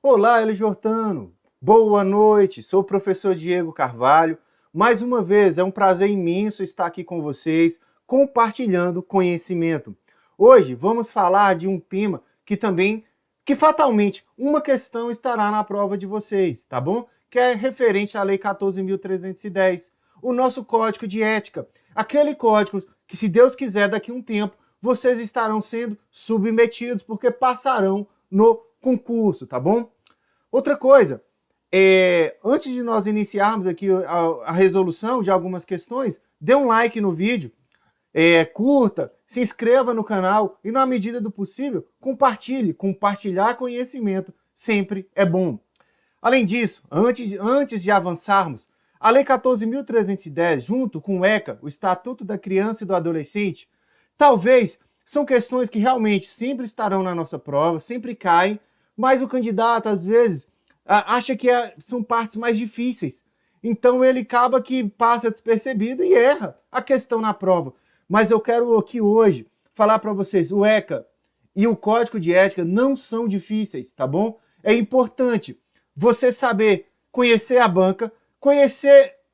Olá, Eli Jortano. Boa noite, sou o professor Diego Carvalho. Mais uma vez, é um prazer imenso estar aqui com vocês, compartilhando conhecimento. Hoje vamos falar de um tema que fatalmente, uma questão estará na prova de vocês, tá bom? Que é referente à Lei 14.310, o nosso código de ética. Aquele código que, se Deus quiser, daqui a um tempo, vocês estarão sendo submetidos, porque passarão no concurso, tá bom? Outra coisa, antes de nós iniciarmos aqui a resolução de algumas questões, dê um like no vídeo, curta, se inscreva no canal e, na medida do possível, compartilhe. Compartilhar conhecimento sempre é bom. Além disso, antes de avançarmos, a Lei 14.310, junto com o ECA, o Estatuto da Criança e do Adolescente, talvez são questões que realmente sempre estarão na nossa prova, sempre caem, mas o candidato, às vezes, acha que são partes mais difíceis. Então ele acaba que passa despercebido e erra a questão na prova. Mas eu quero aqui hoje falar para vocês, o ECA e o Código de Ética não são difíceis, tá bom? É importante você saber conhecer a banca,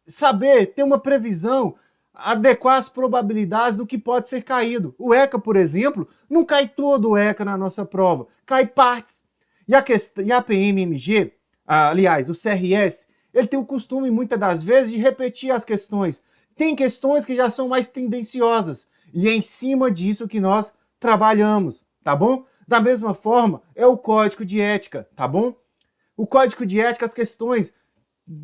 saber ter uma previsão, adequar as probabilidades do que pode ser caído. O ECA, por exemplo, não cai todo o ECA na nossa prova, cai partes. E a PMMG, aliás, o CRS, ele tem o costume, muitas das vezes, de repetir as questões. Tem questões que já são mais tendenciosas, e é em cima disso que nós trabalhamos, tá bom? Da mesma forma, é o Código de Ética, tá bom? O Código de Ética, as questões,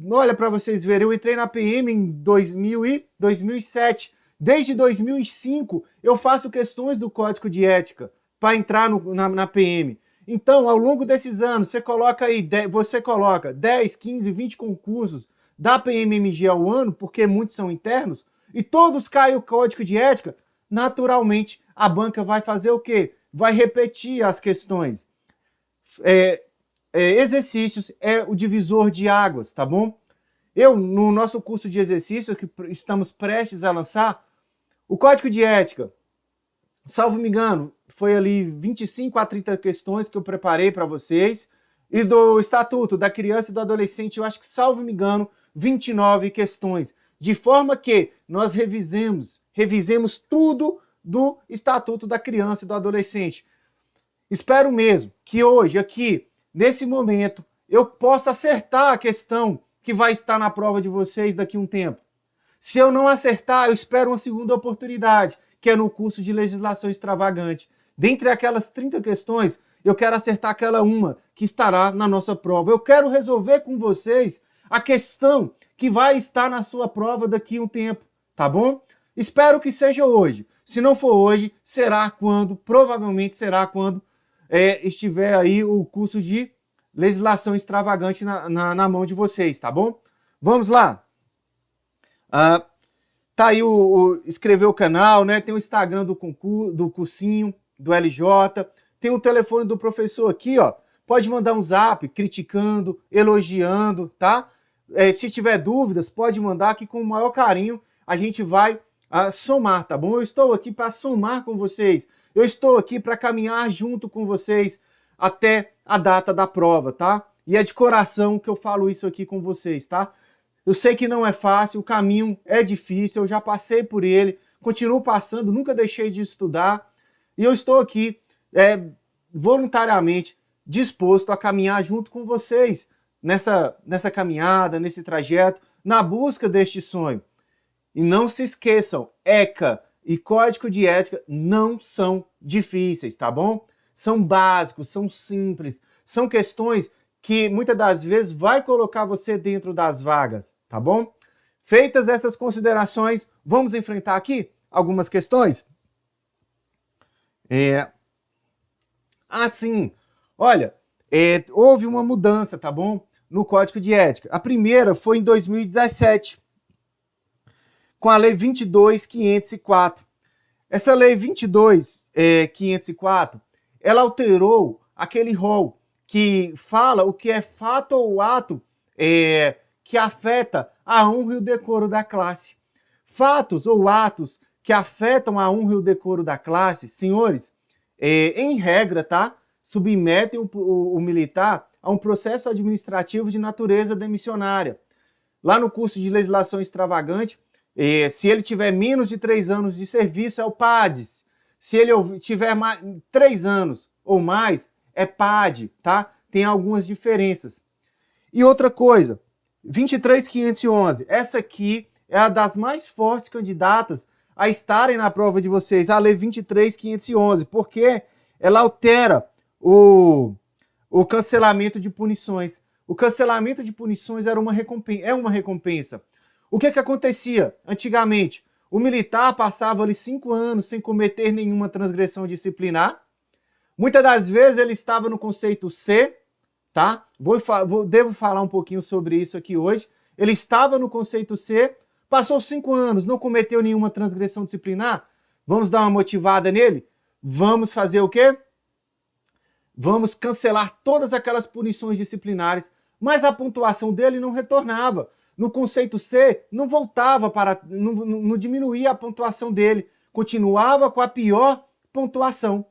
olha para vocês verem, eu entrei na PM em 2007. Desde 2005, eu faço questões do Código de Ética para entrar na PM. Então, ao longo desses anos, você coloca 10, 15, 20 concursos da PMMG ao ano, porque muitos são internos, e todos caem o Código de Ética, naturalmente a banca vai fazer o quê? Vai repetir as questões. Exercícios é o divisor de águas, tá bom? No nosso curso de exercícios, que estamos prestes a lançar, o Código de Ética, salvo me engano, foi ali 25 a 30 questões que eu preparei para vocês. E do Estatuto da Criança e do Adolescente, eu acho que, salvo me engano, 29 questões. De forma que nós revisemos tudo do Estatuto da Criança e do Adolescente. Espero mesmo que hoje, aqui, nesse momento, eu possa acertar a questão que vai estar na prova de vocês daqui a um tempo. Se eu não acertar, eu espero uma segunda oportunidade, que é no curso de legislação extravagante. Dentre aquelas 30 questões, eu quero acertar aquela uma que estará na nossa prova. Eu quero resolver com vocês a questão que vai estar na sua prova daqui a um tempo, tá bom? Espero que seja hoje. Se não for hoje, provavelmente será quando estiver aí o curso de legislação extravagante na mão de vocês, tá bom? Vamos lá. Tá aí inscrever o canal, né? Tem o Instagram do cursinho, do LJ, tem o telefone do professor aqui, ó. Pode mandar um zap criticando, elogiando, tá? Se tiver dúvidas, pode mandar que com o maior carinho a gente vai somar, tá bom? Eu estou aqui para somar com vocês. Eu estou aqui para caminhar junto com vocês até a data da prova, tá? E é de coração que eu falo isso aqui com vocês, tá? Eu sei que não é fácil, o caminho é difícil, eu já passei por ele, continuo passando, nunca deixei de estudar. E eu estou aqui voluntariamente disposto a caminhar junto com vocês nessa caminhada, nesse trajeto, na busca deste sonho. E não se esqueçam, ECA e Código de Ética não são difíceis, tá bom? São básicos, são simples, são questões que muitas das vezes vai colocar você dentro das vagas, tá bom? Feitas essas considerações, vamos enfrentar aqui algumas questões? Sim, olha, houve uma mudança, tá bom? No Código de Ética. A primeira foi em 2017, com a Lei 22.504. Essa Lei 22.504, ela alterou aquele rol que fala o que é fato ou ato que afeta a honra e o decoro da classe. Fatos ou atos que afetam a honra e o decoro da classe, senhores, em regra, tá? Submetem o militar a um processo administrativo de natureza demissionária. Lá no curso de legislação extravagante, se ele tiver menos de 3 anos de serviço, é o PADES. Se ele tiver 3 anos ou mais, é PAD, tá? Tem algumas diferenças. E outra coisa, 23.511, essa aqui é a das mais fortes candidatas a estarem na prova de vocês, a Lei 23.511, porque ela altera o cancelamento de punições. O cancelamento de punições é uma recompensa. O que acontecia antigamente? O militar passava ali 5 anos sem cometer nenhuma transgressão disciplinar. Muitas das vezes ele estava no conceito C, tá? Devo falar um pouquinho sobre isso aqui hoje. Ele estava no conceito C, passou 5 anos, não cometeu nenhuma transgressão disciplinar. Vamos dar uma motivada nele? Vamos fazer o quê? Vamos cancelar todas aquelas punições disciplinares, mas a pontuação dele não retornava. No conceito C, não voltava não diminuía a pontuação dele, continuava com a pior pontuação.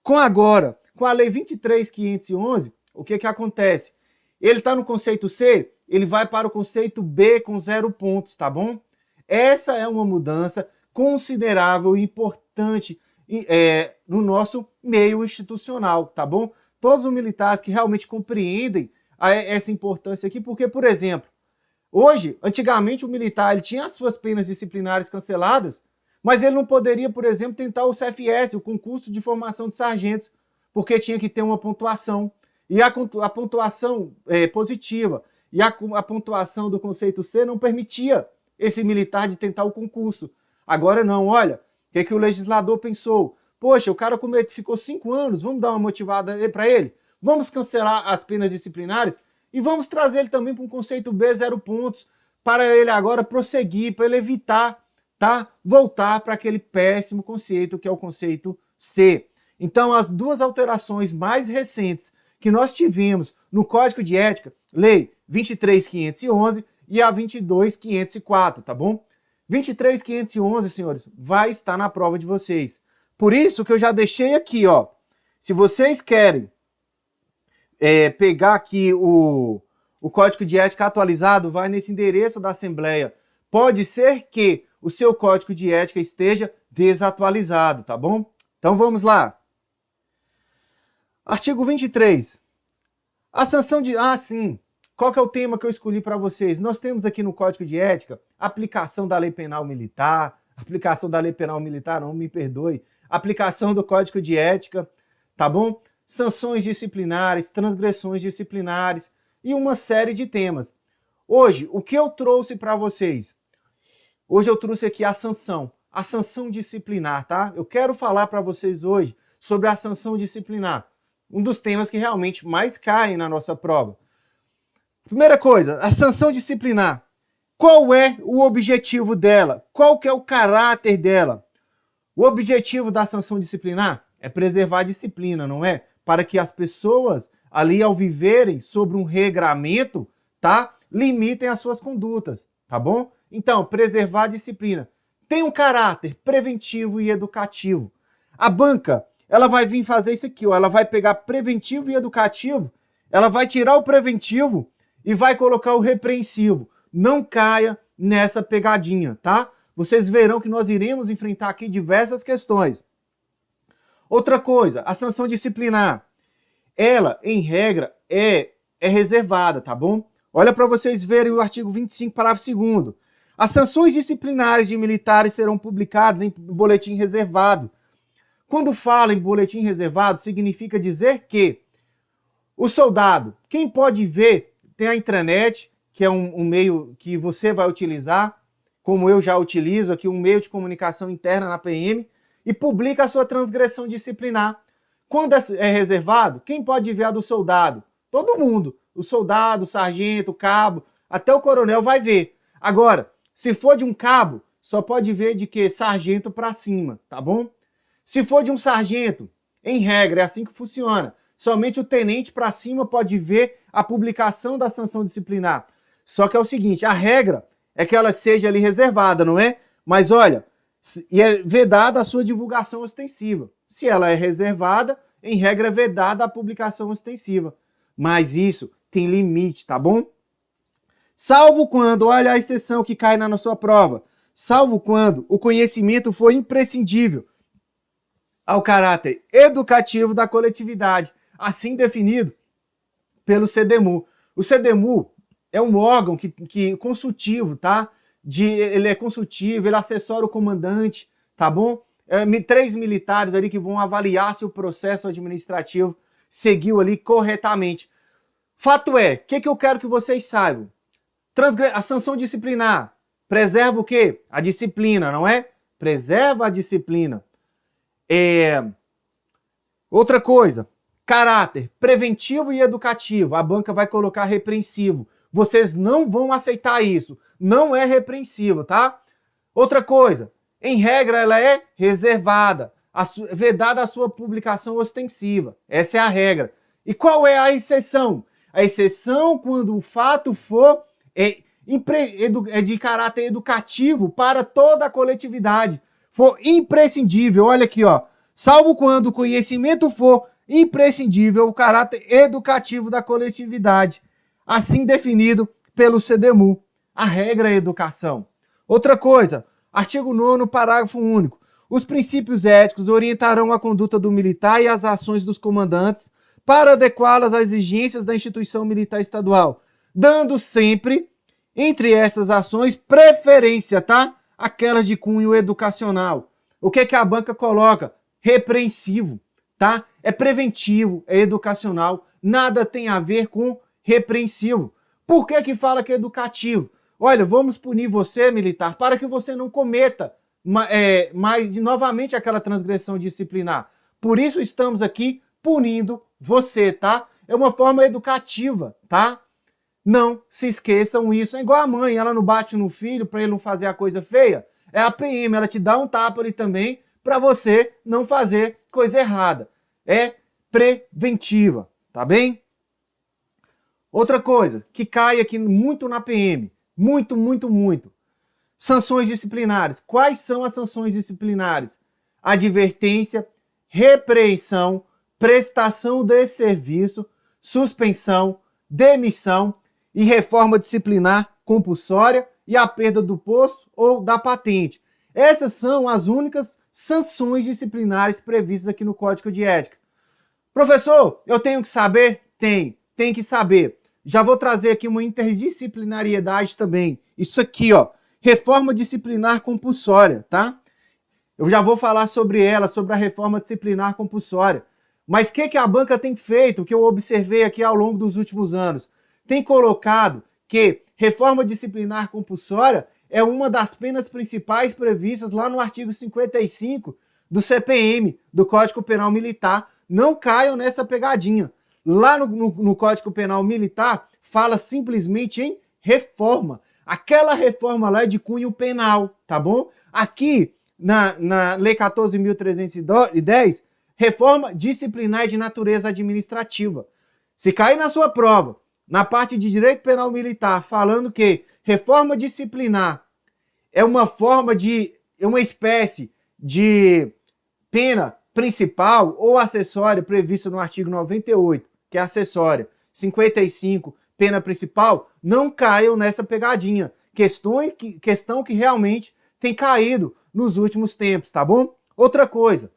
Com a Lei 23.511, o que acontece? Ele está no conceito C, ele vai para o conceito B com 0 pontos, tá bom? Essa é uma mudança considerável e importante no nosso meio institucional, tá bom? Todos os militares que realmente compreendem essa importância aqui, porque, por exemplo, hoje, antigamente o militar ele tinha as suas penas disciplinares canceladas, mas ele não poderia, por exemplo, tentar o CFS, o concurso de formação de sargentos, porque tinha que ter uma pontuação. E a pontuação positiva e a pontuação do conceito C não permitia esse militar de tentar o concurso. Agora não, olha, o que o legislador pensou? Poxa, o cara ficou 5 anos, vamos dar uma motivada para ele? Vamos cancelar as penas disciplinares e vamos trazer ele também para um conceito B, 0 pontos, para ele agora prosseguir, para ele evitar, tá? Voltar para aquele péssimo conceito que é o conceito C. Então, as duas alterações mais recentes que nós tivemos no Código de Ética, Lei 23.511 e a 22.504, tá bom? 23.511, senhores, vai estar na prova de vocês. Por isso que eu já deixei aqui, ó. Se vocês querem pegar aqui o Código de Ética atualizado, vai nesse endereço da Assembleia. Pode ser que o seu Código de Ética esteja desatualizado, tá bom? Então vamos lá. Artigo 23. A sanção de... sim. Qual que é o tema que eu escolhi para vocês? Nós temos aqui no Código de Ética aplicação da Lei Penal Militar, aplicação da Lei Penal Militar, não me perdoe, aplicação do Código de Ética, tá bom? Sanções disciplinares, transgressões disciplinares e uma série de temas. Hoje, o que eu trouxe para vocês? Hoje eu trouxe aqui a sanção disciplinar, tá? Eu quero falar para vocês hoje sobre a sanção disciplinar, um dos temas que realmente mais caem na nossa prova. Primeira coisa, a sanção disciplinar. Qual é o objetivo dela? Qual que é o caráter dela? O objetivo da sanção disciplinar é preservar a disciplina, não é? Para que as pessoas ali ao viverem sobre um regramento, tá? Limitem as suas condutas, tá bom? Então, preservar a disciplina. Tem um caráter preventivo e educativo. A banca, ela vai vir fazer isso aqui, ó. Ela vai pegar preventivo e educativo, ela vai tirar o preventivo e vai colocar o repreensivo. Não caia nessa pegadinha, tá? Vocês verão que nós iremos enfrentar aqui diversas questões. Outra coisa, a sanção disciplinar. Ela, em regra, é reservada, tá bom? Olha para vocês verem o artigo 25, parágrafo 2º. As sanções disciplinares de militares serão publicadas em boletim reservado. Quando fala em boletim reservado, significa dizer que o soldado, quem pode ver, tem a intranet, que é um meio que você vai utilizar, como eu já utilizo aqui, um meio de comunicação interna na PM, e publica a sua transgressão disciplinar. Quando é reservado, quem pode ver a do soldado? Todo mundo. O soldado, o sargento, o cabo, até o coronel vai ver. Agora, se for de um cabo, só pode ver de que sargento para cima, tá bom? Se for de um sargento, em regra, é assim que funciona. Somente o tenente para cima pode ver a publicação da sanção disciplinar. Só que é o seguinte, a regra é que ela seja ali reservada, não é? Mas olha, e é vedada a sua divulgação ostensiva. Se ela é reservada, em regra é vedada a publicação ostensiva. mas isso tem limite, tá bom? Salvo quando, olha a exceção que cai na sua prova, salvo quando o conhecimento for imprescindível ao caráter educativo da coletividade, assim definido pelo CDMU. O CDMU é um órgão que consultivo, tá? Ele é consultivo, ele assessora o comandante, tá bom? 3 militares ali que vão avaliar se o processo administrativo seguiu ali corretamente. Fato é, o que eu quero que vocês saibam? A sanção disciplinar preserva o quê? A disciplina, não é? Preserva a disciplina. Outra coisa, caráter preventivo e educativo. A banca vai colocar repreensivo. Vocês não vão aceitar isso. Não é repreensivo, tá? Outra coisa, em regra ela é reservada, vedada a sua publicação ostensiva. Essa é a regra. E qual é a exceção? A exceção quando o fato for de caráter educativo para toda a coletividade. For imprescindível, olha aqui, ó. Salvo quando o conhecimento for imprescindível o caráter educativo da coletividade, assim definido pelo CDMU. A regra é educação. Outra coisa, artigo 9º, parágrafo único. Os princípios éticos orientarão a conduta do militar e as ações dos comandantes para adequá-las às exigências da instituição militar estadual, dando sempre, entre essas ações, preferência, tá? Aquelas de cunho educacional. O que a banca coloca? Repreensivo, tá? É preventivo, é educacional, nada tem a ver com repreensivo. Por que fala que é educativo? Olha, vamos punir você, militar, para que você não cometa mais novamente aquela transgressão disciplinar. Por isso estamos aqui punindo você, tá? É uma forma educativa, tá? Não se esqueçam isso. É igual a mãe, ela não bate no filho para ele não fazer a coisa feia. É a PM, ela te dá um tapa ali também para você não fazer coisa errada. É preventiva, tá bem? Outra coisa que cai aqui muito na PM, muito. Sanções disciplinares. Quais são as sanções disciplinares? Advertência, repreensão, prestação de serviço, suspensão, demissão e reforma disciplinar compulsória e a perda do posto ou da patente. Essas são as únicas sanções disciplinares previstas aqui no Código de Ética. Professor, eu tenho que saber? Tem que saber. Já vou trazer aqui uma interdisciplinariedade também. Isso aqui, ó, reforma disciplinar compulsória, tá? Eu já vou falar sobre ela, sobre a reforma disciplinar compulsória. Mas o que a banca tem feito, que eu observei aqui ao longo dos últimos anos? Tem colocado que reforma disciplinar compulsória é uma das penas principais previstas lá no artigo 55 do CPM, do Código Penal Militar. Não caiam nessa pegadinha. Lá no Código Penal Militar fala simplesmente em reforma. Aquela reforma lá é de cunho penal, tá bom? Aqui, na Lei 14.310, reforma disciplinar de natureza administrativa. Se cair na sua prova, na parte de direito penal militar, falando que reforma disciplinar é uma espécie de pena principal ou acessória prevista no artigo 98, que é acessória, 55, pena principal, não caiam nessa pegadinha. Questão que realmente tem caído nos últimos tempos, tá bom? Outra coisa,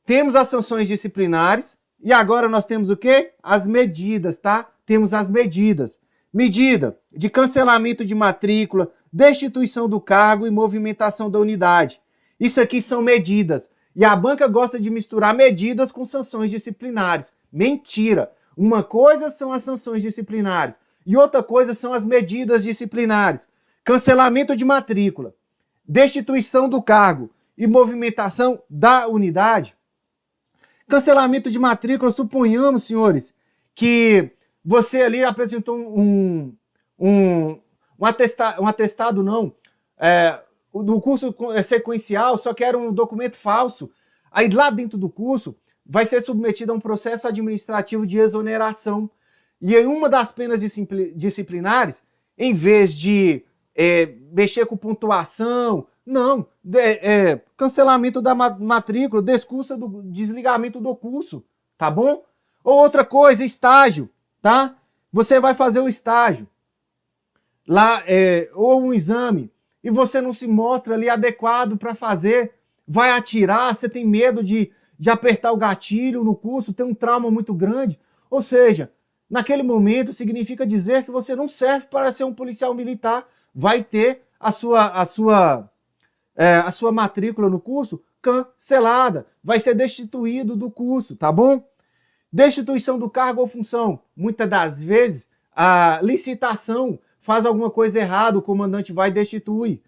temos as sanções disciplinares e agora nós temos o quê? As medidas, tá? Temos as medidas. Medida de cancelamento de matrícula, destituição do cargo e movimentação da unidade. Isso aqui são medidas. E a banca gosta de misturar medidas com sanções disciplinares. Mentira! Uma coisa são as sanções disciplinares e outra coisa são as medidas disciplinares. Cancelamento de matrícula, destituição do cargo e movimentação da unidade. Cancelamento de matrícula, suponhamos, senhores, que você ali apresentou um atestado do curso sequencial, só que era um documento falso. Aí lá dentro do curso vai ser submetido a um processo administrativo de exoneração. E em uma das penas disciplinares, em vez de mexer com pontuação, não, cancelamento da matrícula, desligamento do curso, tá bom? Ou outra coisa, estágio, tá? Você vai fazer o estágio lá, ou um exame, e você não se mostra ali adequado para fazer, vai atirar, você tem medo de apertar o gatilho no curso, tem um trauma muito grande. Ou seja, naquele momento significa dizer que você não serve para ser um policial militar, vai ter a sua matrícula no curso cancelada, vai ser destituído do curso, tá bom? Destituição do cargo ou função. Muitas das vezes, a licitação faz alguma coisa errada, o comandante vai destituir.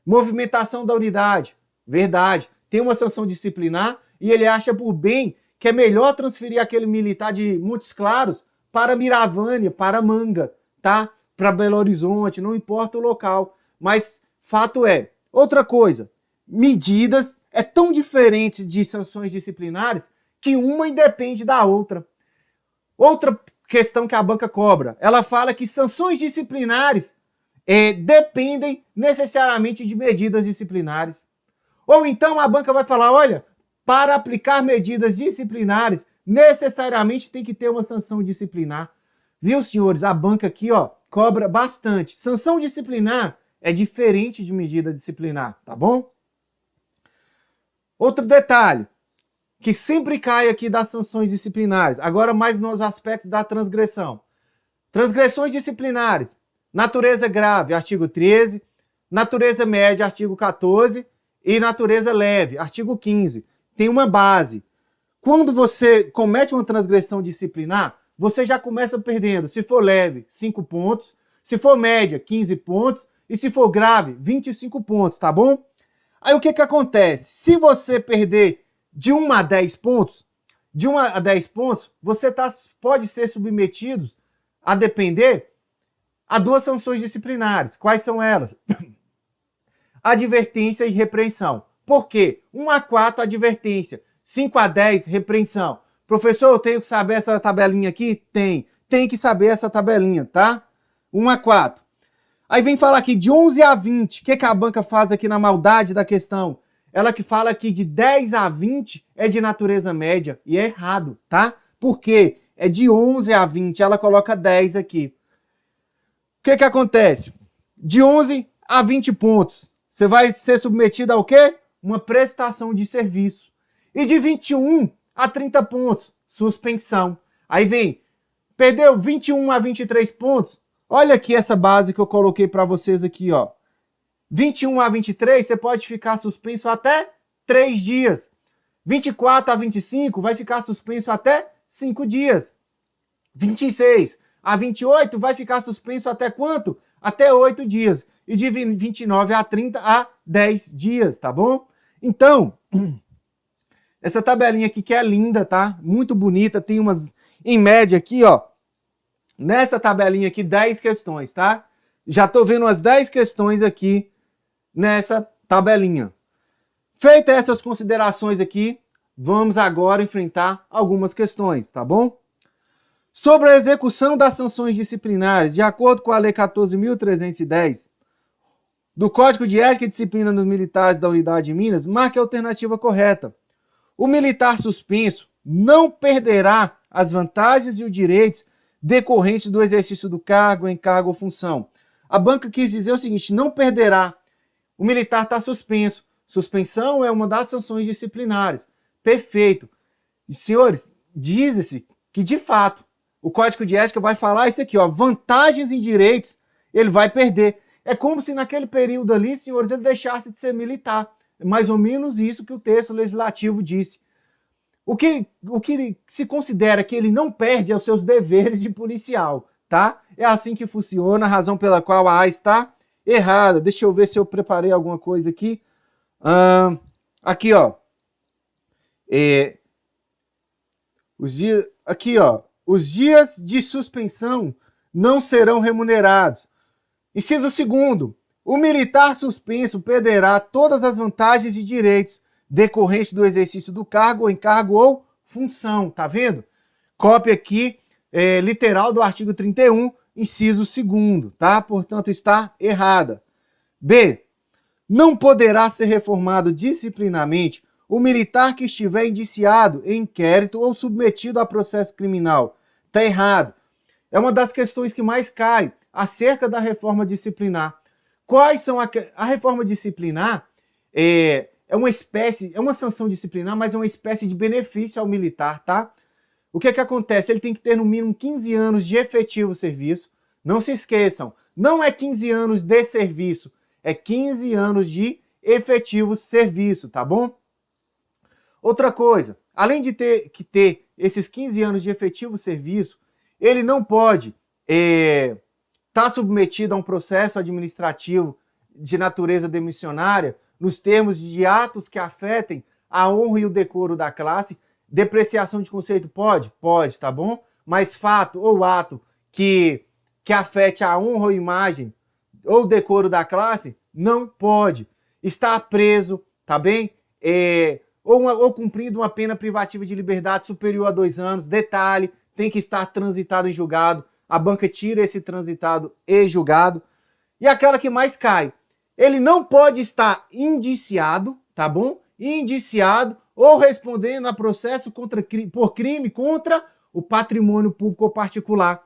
Movimentação da unidade. Verdade. Tem uma sanção disciplinar e ele acha por bem que é melhor transferir aquele militar de Montes Claros para Miravânia, para Manga, tá? Para Belo Horizonte, não importa o local. Mas fato é, outra coisa, medidas é tão diferentes de sanções disciplinares que uma independe da outra. Outra questão que a banca cobra, ela fala que sanções disciplinares dependem necessariamente de medidas disciplinares. Ou então a banca vai falar, olha, para aplicar medidas disciplinares, necessariamente tem que ter uma sanção disciplinar. Viu, senhores? A banca aqui, ó, cobra bastante. Sanção disciplinar é diferente de medida disciplinar, tá bom? Outro detalhe, que sempre cai aqui das sanções disciplinares, agora mais nos aspectos da transgressão. Transgressões disciplinares, natureza grave, artigo 13, natureza média, artigo 14 e natureza leve, artigo 15. Tem uma base. Quando você comete uma transgressão disciplinar, você já começa perdendo, se for leve, 5 pontos, se for média, 15 pontos e se for grave, 25 pontos, tá bom? Aí o que acontece? Se você perder de 1 a 10 pontos, você pode ser submetido, a depender, a 2 sanções disciplinares. Quais são elas? Advertência e repreensão. Por quê? 1 a 4, advertência. 5 a 10, repreensão. Professor, eu tenho que saber essa tabelinha aqui? Tem que saber essa tabelinha, tá? 1 a 4. Aí vem falar aqui de 11 a 20. O que a banca faz aqui na maldade da questão? Ela que fala que de 10 a 20 é de natureza média. E é errado, tá? Por quê? É de 11 a 20. Ela coloca 10 aqui. O que acontece? De 11 a 20 pontos. Você vai ser submetido ao quê? Uma prestação de serviço. E de 21 a 30 pontos, suspensão. Aí vem, perdeu 21 a 23 pontos. Olha aqui essa base que eu coloquei para vocês aqui, ó. 21 a 23, você pode ficar suspenso até 3 dias. 24 a 25 vai ficar suspenso até 5 dias. 26 a 28 vai ficar suspenso até quanto? Até 8 dias. E de 29 a 30 a 10 dias, tá bom? Então, essa tabelinha aqui que é linda, tá? Muito bonita, tem umas, em média aqui, ó. Nessa tabelinha aqui, 10 questões, tá? Já tô vendo umas 10 questões aqui nessa tabelinha. Feitas essas considerações aqui, vamos agora enfrentar algumas questões, tá bom? Sobre a execução das sanções disciplinares, de acordo com a Lei 14.310, do Código de Ética e Disciplina dos Militares da Unidade de Minas, marque a alternativa correta. O militar suspenso não perderá as vantagens e os direitos decorrentes do exercício do cargo, encargo ou função. A banca quis dizer o seguinte, não perderá. O militar está suspenso. Suspensão é uma das sanções disciplinares. Perfeito. Senhores, diz-se que, de fato, o Código de Ética vai falar isso aqui, ó, vantagens e direitos ele vai perder. É como se naquele período ali, senhores, ele deixasse de ser militar. É mais ou menos isso que o texto legislativo disse. O que se considera que ele não perde é os seus deveres de policial, tá? É assim que funciona, a razão pela qual a A está errada. Deixa eu ver se eu preparei alguma coisa aqui. Aqui, ó. Os dias de suspensão não serão remunerados. Inciso 2º. O militar suspenso perderá todas as vantagens e direitos decorrentes do exercício do cargo, encargo ou função. Tá vendo? Cópia aqui, literal do artigo 31, inciso 2º, tá? Portanto, está errada. B. Não poderá ser reformado disciplinarmente o militar que estiver indiciado em inquérito ou submetido a processo criminal. Está errado. É uma das questões que mais cai acerca da reforma disciplinar. Quais são a reforma disciplinar? É uma sanção disciplinar, mas é uma espécie de benefício ao militar, tá? O que acontece? Ele tem que ter no mínimo 15 anos de efetivo serviço. Não se esqueçam, não é 15 anos de serviço, é 15 anos de efetivo serviço, tá bom? Outra coisa, além de ter esses 15 anos de efetivo serviço, ele não pode estar submetido a um processo administrativo de natureza demissionária nos termos de atos que afetem a honra e o decoro da classe. Depreciação de conceito pode? Pode, tá bom? Mas fato ou ato que afete a honra ou imagem ou decoro da classe, não pode. Está preso, tá bem? Ou cumprindo uma pena privativa de liberdade superior a 2 anos. Detalhe, tem que estar transitado em julgado. A banca tira esse transitado e julgado. E aquela que mais cai, ele não pode estar indiciado, tá bom? Indiciado ou respondendo a processo por crime contra o patrimônio público ou particular.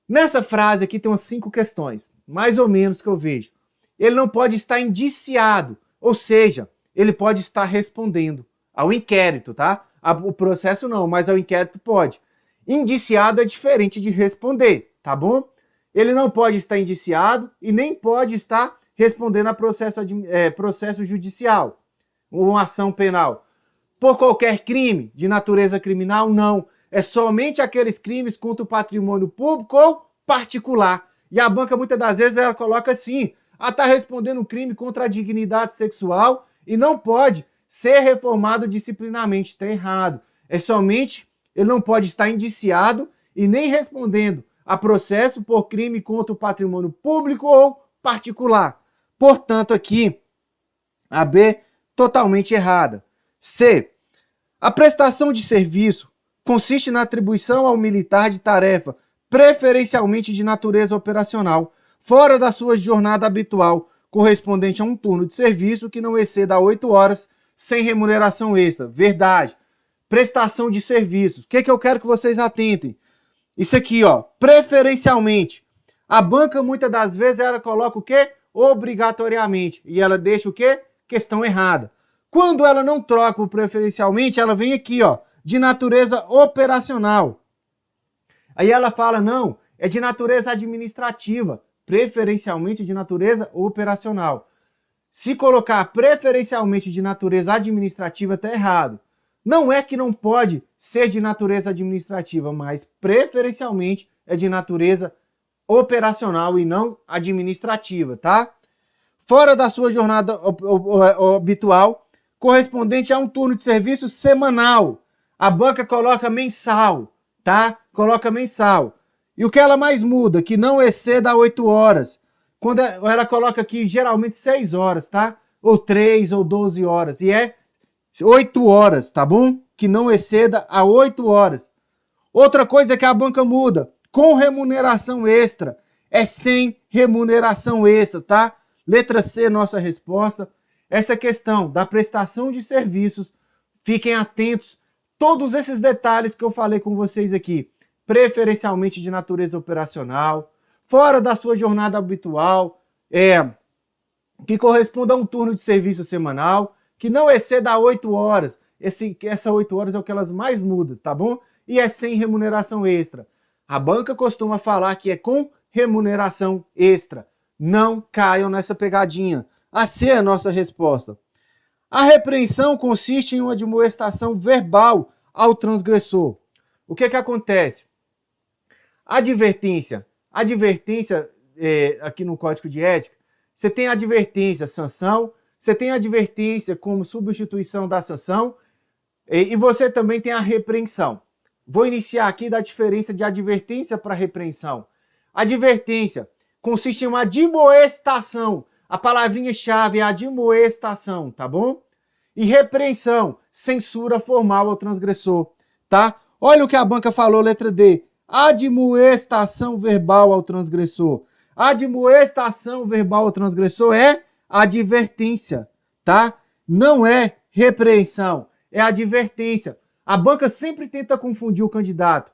Nessa frase aqui tem umas 5 questões, mais ou menos que eu vejo. Ele não pode estar indiciado, ou seja, ele pode estar respondendo ao inquérito, tá? O processo não, mas ao inquérito pode. Indiciado é diferente de responder, tá bom? Ele não pode estar indiciado e nem pode estar respondendo a processo judicial, ou uma ação penal. Por qualquer crime de natureza criminal, não. É somente aqueles crimes contra o patrimônio público ou particular. E a banca, muitas das vezes, ela coloca assim, está respondendo um crime contra a dignidade sexual e não pode ser reformado disciplinarmente. Está errado. É somente, ele não pode estar indiciado e nem respondendo a processo por crime contra o patrimônio público ou particular. Portanto, aqui, a B, totalmente errada. C, a prestação de serviço consiste na atribuição ao militar de tarefa, preferencialmente de natureza operacional, fora da sua jornada habitual, correspondente a um turno de serviço que não exceda 8 horas, sem remuneração extra. Verdade. Prestação de serviços. O que eu quero que vocês atentem? Isso aqui, ó, preferencialmente. A banca, muitas das vezes, ela coloca o quê? Obrigatoriamente. E ela deixa o quê? Questão errada. Quando ela não troca o preferencialmente, ela vem aqui, ó, de natureza operacional. Aí ela fala, não, é de natureza administrativa, preferencialmente de natureza operacional. Se colocar preferencialmente de natureza administrativa, tá errado. Não é que não pode ser de natureza administrativa, mas preferencialmente é de natureza operacional e não administrativa, tá? Fora da sua jornada habitual, correspondente a um turno de serviço semanal. A banca coloca mensal, tá? Coloca mensal. E o que ela mais muda? Que não exceda 8 horas. Quando ela coloca aqui, geralmente 6 horas, tá? Ou 3 ou 12 horas. E é 8 horas, tá bom? Que não exceda a 8 horas. Outra coisa que a banca muda, com remuneração extra. É sem remuneração extra, tá? Letra C, nossa resposta. Essa questão da prestação de serviços, fiquem atentos. Todos esses detalhes que eu falei com vocês aqui, preferencialmente de natureza operacional, fora da sua jornada habitual, que corresponda a um turno de serviço semanal, que não exceda 8 horas. Essa 8 horas é o que elas mais mudam, tá bom? E é sem remuneração extra. A banca costuma falar que é com remuneração extra. Não caiam nessa pegadinha. A C é a nossa resposta. A repreensão consiste em uma admoestação verbal ao transgressor. O que acontece? Advertência. Advertência, aqui no Código de Ética, você tem advertência, sanção, você tem advertência como substituição da sanção e você também tem a repreensão. Vou iniciar aqui da diferença de advertência para repreensão. Advertência consiste em uma admoestação. A palavrinha-chave é admoestação, tá bom? E repreensão, censura formal ao transgressor, tá? Olha o que a banca falou, letra D. Admoestação verbal ao transgressor. Admoestação verbal ao transgressor é advertência, tá? Não é repreensão, é advertência. A banca sempre tenta confundir o candidato.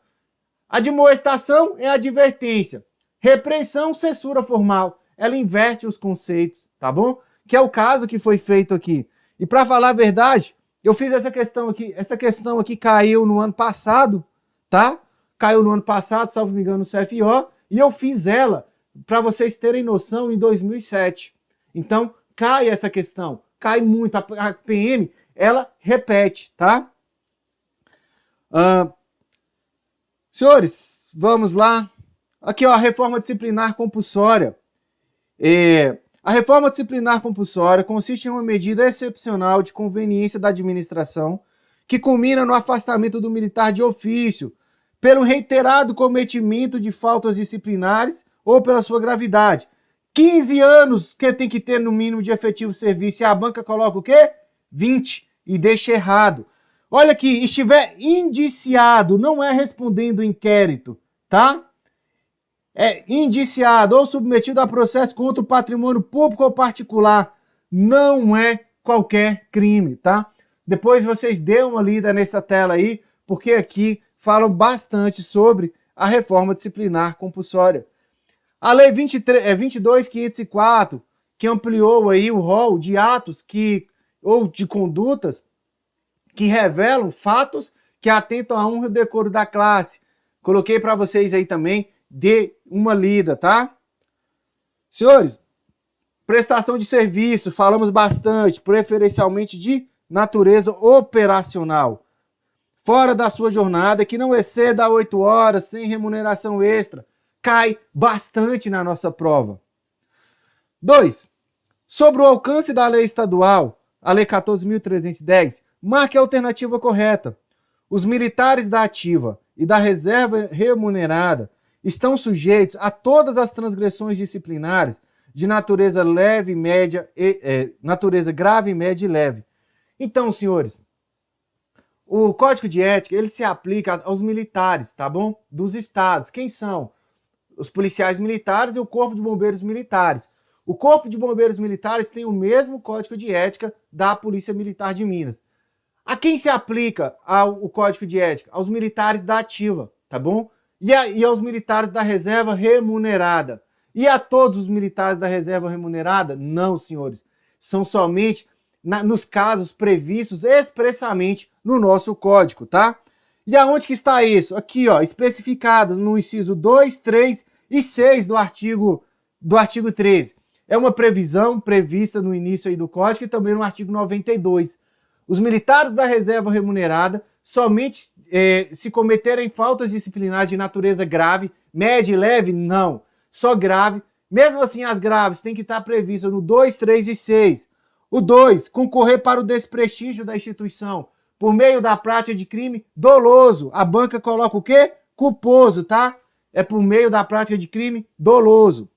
Admoestação é advertência. Repreensão, censura formal. Ela inverte os conceitos, tá bom? Que é o caso que foi feito aqui. E para falar a verdade, eu fiz essa questão aqui caiu no ano passado, tá? Caiu no ano passado, salvo me engano, no CFO, e eu fiz ela, para vocês terem noção, em 2007. Então, cai essa questão, cai muito. A PM, ela repete, tá? Senhores, vamos lá. Aqui, ó, a reforma disciplinar compulsória. A reforma disciplinar compulsória consiste em uma medida excepcional de conveniência da administração que culmina no afastamento do militar de ofício pelo reiterado cometimento de faltas disciplinares ou pela sua gravidade. 15 anos que tem que ter no mínimo de efetivo serviço e a banca coloca o quê? 20 e deixa errado. Olha aqui, estiver indiciado, não é respondendo o inquérito, tá? É indiciado ou submetido a processo contra o patrimônio público ou particular. Não é qualquer crime, tá? Depois vocês dêem uma lida nessa tela aí, porque aqui falam bastante sobre a reforma disciplinar compulsória. A lei 22.504, que ampliou aí o rol de atos ou de condutas que revelam fatos que atentam à honra e decoro da classe. Coloquei para vocês aí também, dê uma lida, tá? Senhores, prestação de serviço, falamos bastante, preferencialmente de natureza operacional. Fora da sua jornada, que não exceda 8 horas, sem remuneração extra. Cai bastante na nossa prova. 2. Sobre o alcance da lei estadual, a lei 14.310, marque a alternativa correta. Os militares da ativa e da reserva remunerada estão sujeitos a todas as transgressões disciplinares de natureza leve, média natureza grave, média e leve. Então, senhores, o Código de Ética, ele se aplica aos militares, tá bom? Dos estados. Quem são? Os policiais militares e o Corpo de Bombeiros Militares. O Corpo de Bombeiros Militares tem o mesmo Código de Ética da Polícia Militar de Minas. A quem se aplica o Código de Ética? Aos militares da ativa, tá bom? E aos militares da reserva remunerada. E a todos os militares da reserva remunerada? Não, senhores. São somente nos casos previstos expressamente no nosso código, tá? E aonde que está isso? Aqui, ó, especificado no inciso 2, 3 e 6 do artigo 13. É uma previsão prevista no início aí do código e também no artigo 92. Os militares da reserva remunerada somente se cometerem faltas disciplinares de natureza grave, média e leve, não. Só grave. Mesmo assim, as graves têm que estar previstas no 2, 3 e 6. O 2, concorrer para o desprestígio da instituição por meio da prática de crime doloso. A banca coloca o quê? Culposo, tá? É por meio da prática de crime doloso.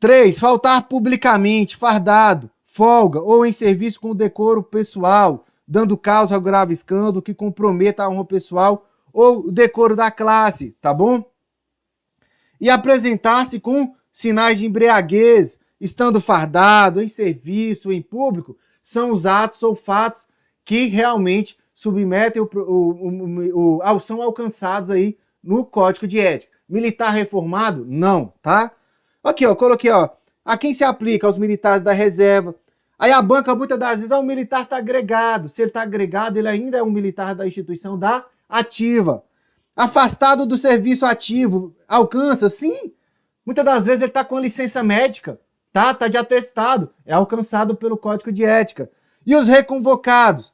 3, faltar publicamente, fardado, folga ou em serviço com decoro pessoal, dando causa ao grave escândalo que comprometa a honra pessoal ou o decoro da classe, tá bom? E apresentar-se com sinais de embriaguez, estando fardado, em serviço, em público, são os atos ou fatos que realmente submetem são alcançados aí no Código de Ética. Militar reformado? Não, tá? Aqui, ó, coloquei, ó, a quem se aplica? Aos militares da reserva. Aí a banca, muitas das vezes, o militar está agregado. Se ele está agregado, ele ainda é um militar da instituição da ativa. Afastado do serviço ativo, alcança? Sim. Muitas das vezes ele está com a licença médica, tá? Está de atestado. É alcançado pelo Código de Ética. E os reconvocados?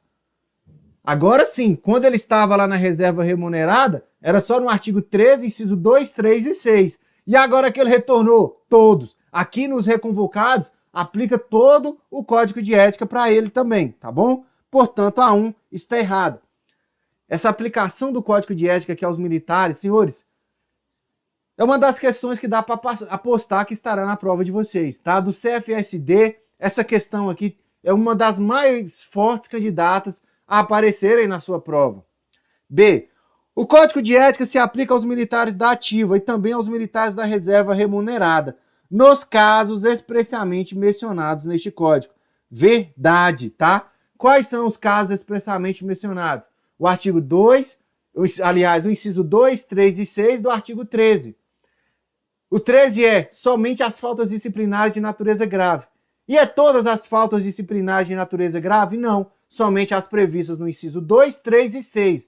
Agora sim, quando ele estava lá na reserva remunerada, era só no artigo 13, inciso 2, 3 e 6. E agora que ele retornou? Todos. Aqui nos reconvocados, aplica todo o Código de Ética para ele também, tá bom? Portanto, a 1 está errado. Essa aplicação do Código de Ética aqui aos militares, senhores, é uma das questões que dá para apostar que estará na prova de vocês, tá? Do CFSD, essa questão aqui é uma das mais fortes candidatas a aparecerem na sua prova. B. O Código de Ética se aplica aos militares da ativa e também aos militares da reserva remunerada, nos casos expressamente mencionados neste código. Verdade, tá? Quais são os casos expressamente mencionados? O artigo 2, aliás, o inciso 2, 3 e 6 do artigo 13. O 13 é somente as faltas disciplinares de natureza grave. E é todas as faltas disciplinares de natureza grave? Não, somente as previstas no inciso 2, 3 e 6.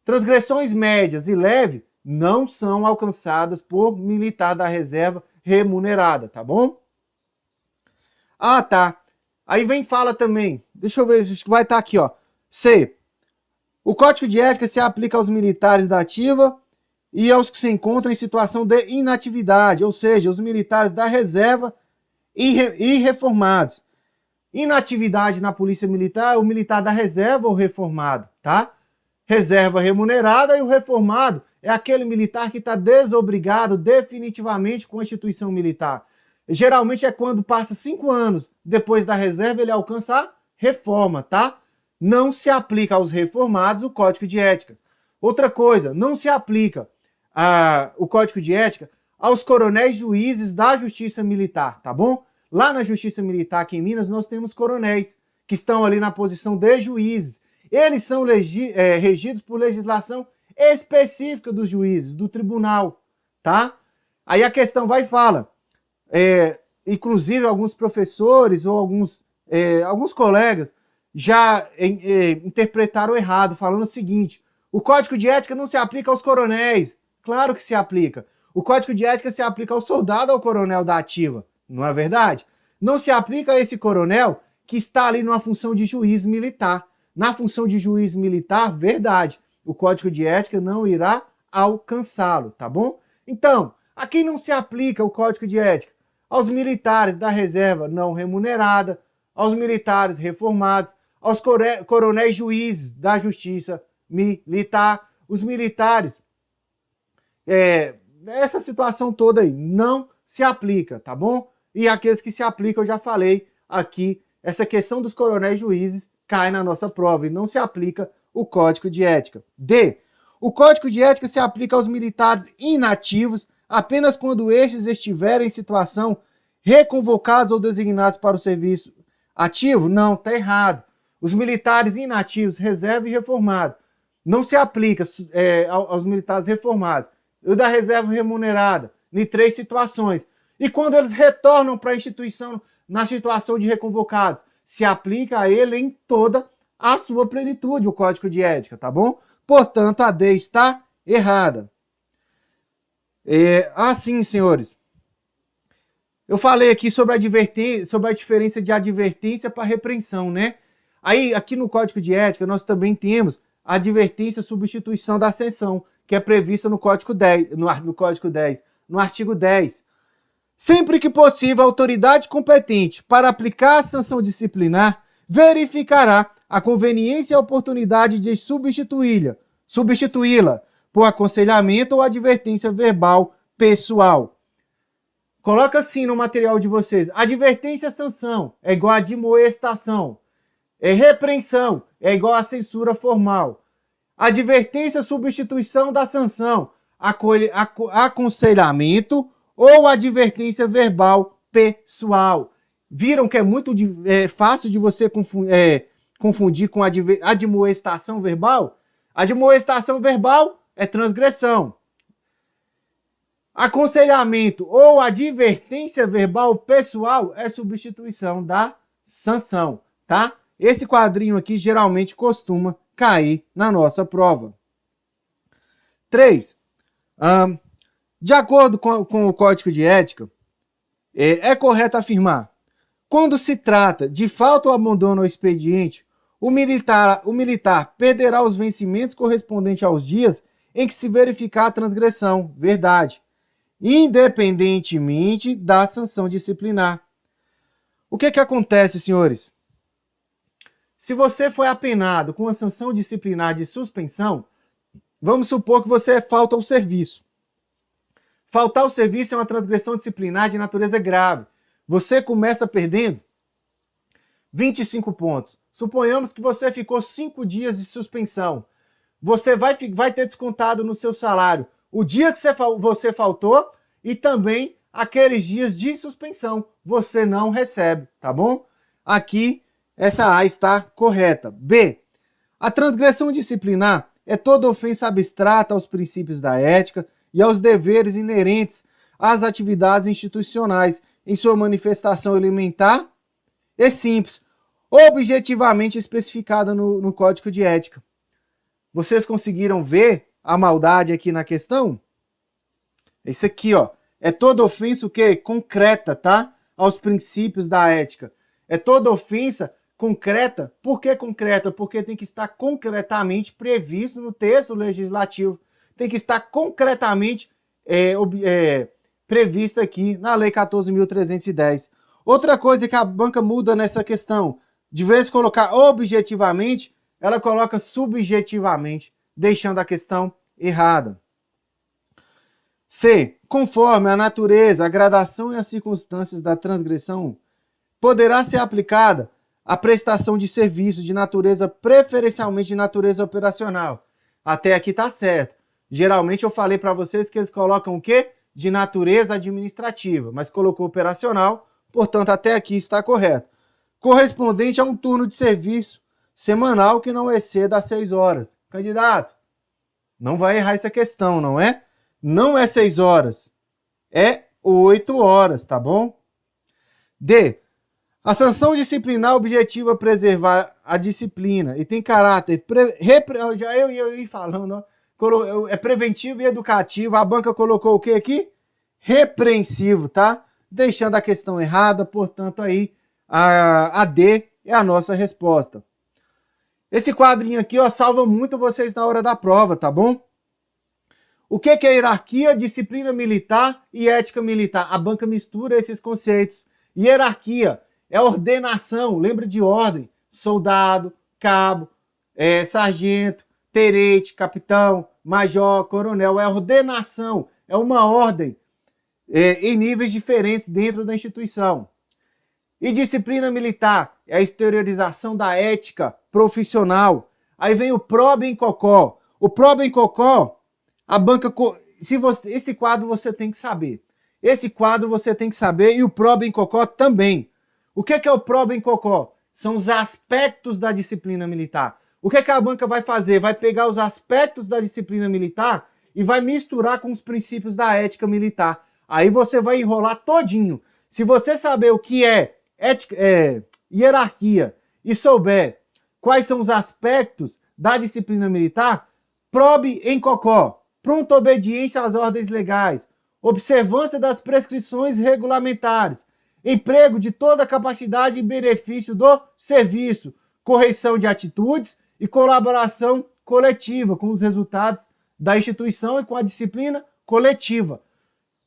Transgressões médias e leves não são alcançadas por militar da reserva remunerada, tá bom? Ah, tá. Aí vem fala também, deixa eu ver, acho que vai estar aqui, ó. C. O Código de Ética se aplica aos militares da ativa e aos que se encontram em situação de inatividade, ou seja, os militares da reserva e reformados. Inatividade na Polícia Militar, o militar da reserva ou reformado, tá? Reserva remunerada e o reformado é aquele militar que está desobrigado definitivamente com a instituição militar. Geralmente é quando passa 5 anos depois da reserva, ele alcança a reforma, tá? Não se aplica aos reformados o Código de Ética. Outra coisa, não se aplica o Código de Ética aos coronéis juízes da Justiça Militar, tá bom? Lá na Justiça Militar aqui em Minas nós temos coronéis que estão ali na posição de juízes. Eles são regidos por legislação específica dos juízes, do tribunal, tá? Aí a questão vai e fala, inclusive alguns professores ou alguns colegas já interpretaram errado, falando o seguinte, o Código de Ética não se aplica aos coronéis. Claro que se aplica. O Código de Ética se aplica ao soldado ou ao coronel da ativa, não é verdade? Não se aplica a esse coronel que está ali numa função de juiz militar. Na função de juiz militar, verdade, o Código de Ética não irá alcançá-lo, tá bom? Então, a quem não se aplica o Código de Ética? Aos militares da reserva não remunerada, aos militares reformados, aos coronéis juízes da Justiça Militar, os militares, essa situação toda aí não se aplica, tá bom? E aqueles que se aplicam, eu já falei aqui, essa questão dos coronéis juízes cai na nossa prova e não se aplica o Código de Ética. D. O Código de Ética se aplica aos militares inativos apenas quando estes estiverem em situação reconvocados ou designados para o serviço ativo? Não, está errado. Os militares inativos, reserva e reformado, não se aplica aos militares reformados. O da reserva remunerada, em 3 situações. E quando eles retornam para a instituição, na situação de reconvocados, se aplica a ele em toda a sua plenitude o Código de Ética, tá bom? Portanto, a D está errada. Sim, senhores. Eu falei aqui sobre a diferença de advertência para repreensão, né? Aí, aqui no Código de Ética, nós também temos a advertência substituição da sanção, que é prevista no Código 10, no artigo 10. Sempre que possível, a autoridade competente para aplicar a sanção disciplinar verificará a conveniência e a oportunidade de substituí-la por aconselhamento ou advertência verbal pessoal. Coloca assim no material de vocês. Advertência sanção é igual a admoestação. Repreensão é igual a censura formal. Advertência substituição da sanção, aconselhamento ou advertência verbal pessoal. Viram que é muito fácil de você confundir com admoestação verbal? Admoestação verbal é transgressão. Aconselhamento ou advertência verbal pessoal é substituição da sanção, tá? Esse quadrinho aqui geralmente costuma cair na nossa prova. 3. De acordo com o Código de Ética, é correto afirmar, quando se trata de falta ou abandono ao expediente, o militar perderá os vencimentos correspondentes aos dias em que se verificar a transgressão, verdade, independentemente da sanção disciplinar. O que acontece, senhores? Se você foi apenado com a sanção disciplinar de suspensão, vamos supor que você falta ao serviço. Faltar ao serviço é uma transgressão disciplinar de natureza grave. Você começa perdendo 25 pontos. Suponhamos que você ficou 5 dias de suspensão. Você vai ter descontado no seu salário o dia que você faltou e também aqueles dias de suspensão. Você não recebe, tá bom? Aqui Essa A está correta. B. A transgressão disciplinar é toda ofensa abstrata aos princípios da ética e aos deveres inerentes às atividades institucionais em sua manifestação elementar e simples, objetivamente especificada no Código de Ética. Vocês conseguiram ver a maldade aqui na questão? Esse aqui, ó, é toda ofensa o quê? Concreta, tá? Aos princípios da ética. É toda ofensa concreta. Por que concreta? Porque tem que estar concretamente previsto no texto legislativo. Tem que estar concretamente prevista aqui na Lei 14.310. Outra coisa que a banca muda nessa questão, de vez em colocar objetivamente, ela coloca subjetivamente, deixando a questão errada. C. Conforme a natureza, a gradação e as circunstâncias da transgressão, poderá ser aplicada a prestação de serviços de natureza, preferencialmente de natureza operacional. Até aqui tá certo. Geralmente eu falei para vocês que eles colocam o quê? De natureza administrativa, mas colocou operacional, portanto até aqui está correto. Correspondente a um turno de serviço semanal que não exceda 6 horas. Candidato, não vai errar essa questão, não é? Não é 6 horas, é 8 horas, tá bom? D. A sanção disciplinar objetiva preservar a disciplina e tem caráter já eu ia falando, ó, é preventivo e educativo. A banca colocou o que aqui? Repreensivo, tá? Deixando a questão errada, portanto aí a D é a nossa resposta. Esse quadrinho aqui, ó, salva muito vocês na hora da prova, tá bom? O que é hierarquia, disciplina militar e ética militar? A banca mistura esses conceitos. Hierarquia é ordenação, lembra de ordem, soldado, cabo, sargento, tenente, capitão, major, coronel, é ordenação, é uma ordem em níveis diferentes dentro da instituição. E disciplina militar é a exteriorização da ética profissional. Aí vem o Probe em Cocó. O Probe em Cocó, a banca, esse quadro você tem que saber. Esse quadro você tem que saber e o Probe em Cocó também. O que é o Probe em Cocó? São os aspectos da disciplina militar. O que a banca vai fazer? Vai pegar os aspectos da disciplina militar e vai misturar com os princípios da ética militar. Aí você vai enrolar todinho. Se você saber o que é hierarquia e souber quais são os aspectos da disciplina militar, Probe em Cocó, pronta obediência às ordens legais, observância das prescrições regulamentares, emprego de toda a capacidade em benefício do serviço, correção de atitudes e colaboração coletiva com os resultados da instituição e com a disciplina coletiva.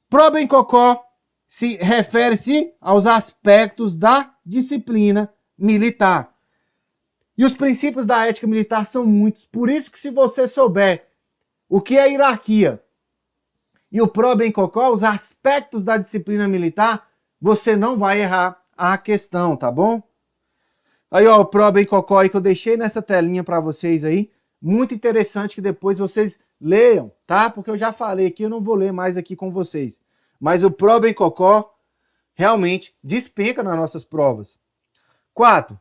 Probe em Cocó se refere-se aos aspectos da disciplina militar. E os princípios da ética militar são muitos, por isso que se você souber o que é hierarquia e o Probe em Cocó, os aspectos da disciplina militar, você não vai errar a questão, tá bom? Aí, ó, o Probe em Cocó aí que eu deixei nessa telinha para vocês aí. Muito interessante que depois vocês leiam, tá? Porque eu já falei aqui, eu não vou ler mais aqui com vocês. Mas o Probe em Cocó realmente despenca nas nossas provas. 4.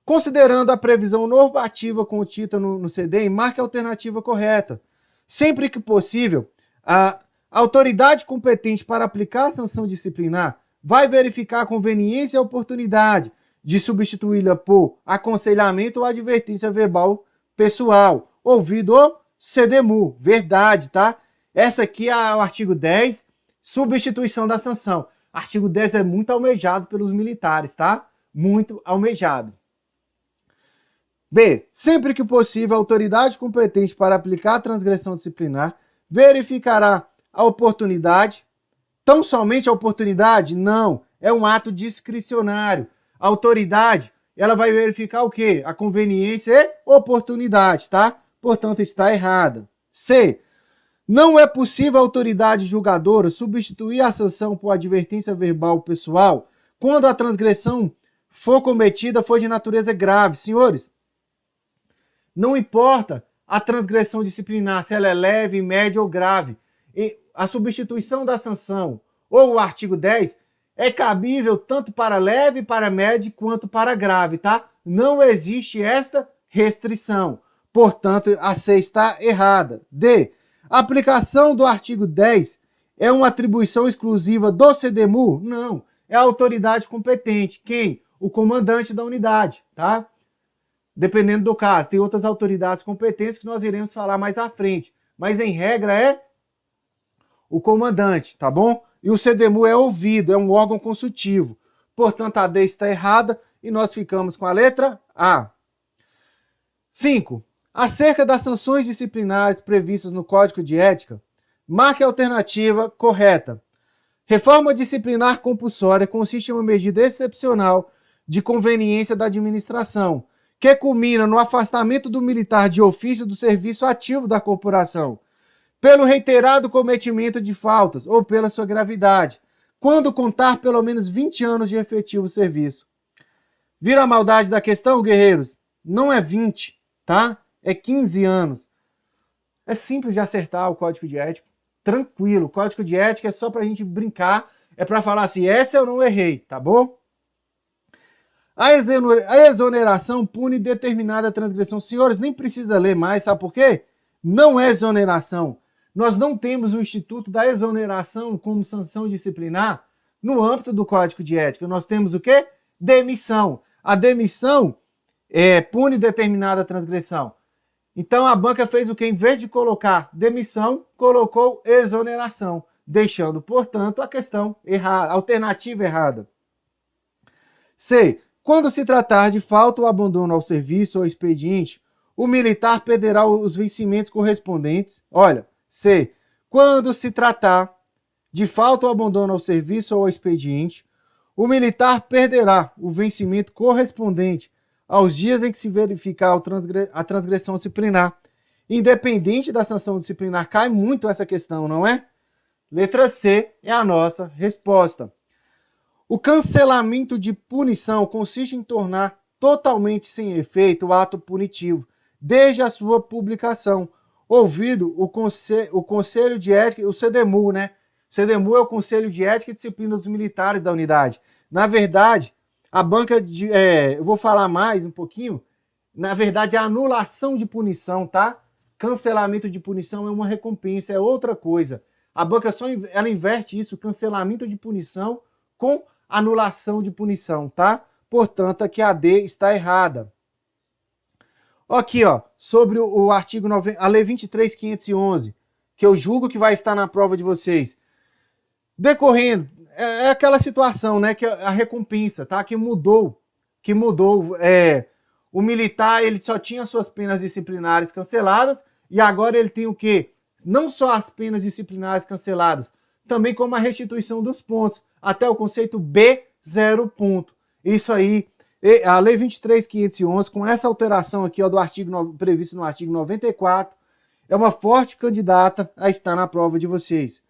Considerando a previsão normativa contida no CDEM, marque a alternativa correta. Sempre que possível, a autoridade competente para aplicar a sanção disciplinar vai verificar a conveniência e a oportunidade de substituí-la por aconselhamento ou advertência verbal pessoal, ouvido o CDMU. Verdade, tá? Essa aqui é o artigo 10, substituição da sanção. Artigo 10 é muito almejado pelos militares, tá? Muito almejado. B. Sempre que possível, a autoridade competente para aplicar a transgressão disciplinar verificará a oportunidade. Tão somente a oportunidade? Não. É um ato discricionário. A autoridade, ela vai verificar o quê? A conveniência e oportunidade, tá? Portanto, está errada. C. Não é possível a autoridade julgadora substituir a sanção por advertência verbal pessoal quando a transgressão for cometida for de natureza grave. Senhores, não importa a transgressão disciplinar, se ela é leve, média ou grave. E a substituição da sanção ou o artigo 10 é cabível tanto para leve, para médio, quanto para grave, tá? Não existe esta restrição. Portanto, a C está errada. D. A aplicação do artigo 10 é uma atribuição exclusiva do CDMU? Não. É a autoridade competente. Quem? O comandante da unidade, tá? Dependendo do caso. Tem outras autoridades competentes que nós iremos falar mais à frente. Mas, em regra, é o comandante, tá bom? E o CDMU é ouvido, é um órgão consultivo. Portanto, a D está errada e nós ficamos com a letra A. 5. Acerca das sanções disciplinares previstas no Código de Ética, marque a alternativa correta. Reforma disciplinar compulsória consiste em uma medida excepcional de conveniência da administração, que culmina no afastamento do militar de ofício do serviço ativo da corporação, pelo reiterado cometimento de faltas ou pela sua gravidade, quando contar pelo menos 20 anos de efetivo serviço. Vira a maldade da questão, guerreiros? Não é 20, tá? É 15 anos. É simples de acertar o Código de Ética. Tranquilo. O Código de Ética é só pra gente brincar. É pra falar assim, essa eu não errei, tá bom? A exoneração pune determinada transgressão. Senhores, nem precisa ler mais, sabe por quê? Não é exoneração. Nós não temos o Instituto da Exoneração como sanção disciplinar no âmbito do Código de Ética. Nós temos o quê? Demissão. A demissão pune determinada transgressão. Então a banca fez o que? Em vez de colocar demissão, colocou exoneração, deixando, portanto, a questão errada, a alternativa errada. C. Quando se tratar de falta ou abandono ao serviço ou expediente, o militar perderá os vencimentos correspondentes. Olha, C. Quando se tratar de falta ou abandono ao serviço ou ao expediente, o militar perderá o vencimento correspondente aos dias em que se verificar a transgressão disciplinar. Independente da sanção disciplinar, cai muito essa questão, não é? Letra C é a nossa resposta. O cancelamento de punição consiste em tornar totalmente sem efeito o ato punitivo, desde a sua publicação, ouvido o Conselho de Ética, o CDMU, né? O CDMU é o Conselho de Ética e Disciplina dos Militares da unidade. Na verdade, a banca eu vou falar mais um pouquinho. Na verdade, a anulação de punição, tá? Cancelamento de punição é uma recompensa, é outra coisa. A banca ela inverte isso, cancelamento de punição com anulação de punição, tá? Portanto, aqui a D está errada. Aqui, ó, sobre o artigo a Lei 23.511, que eu julgo que vai estar na prova de vocês. Decorrendo, é aquela situação, né, que a recompensa, tá? Que mudou, o militar, ele só tinha suas penas disciplinares canceladas e agora ele tem o quê? Não só as penas disciplinares canceladas, também como a restituição dos pontos, até o conceito B0 ponto. Isso aí, a Lei 23.511, com essa alteração aqui, ó, do artigo previsto no artigo 94, é uma forte candidata a estar na prova de vocês.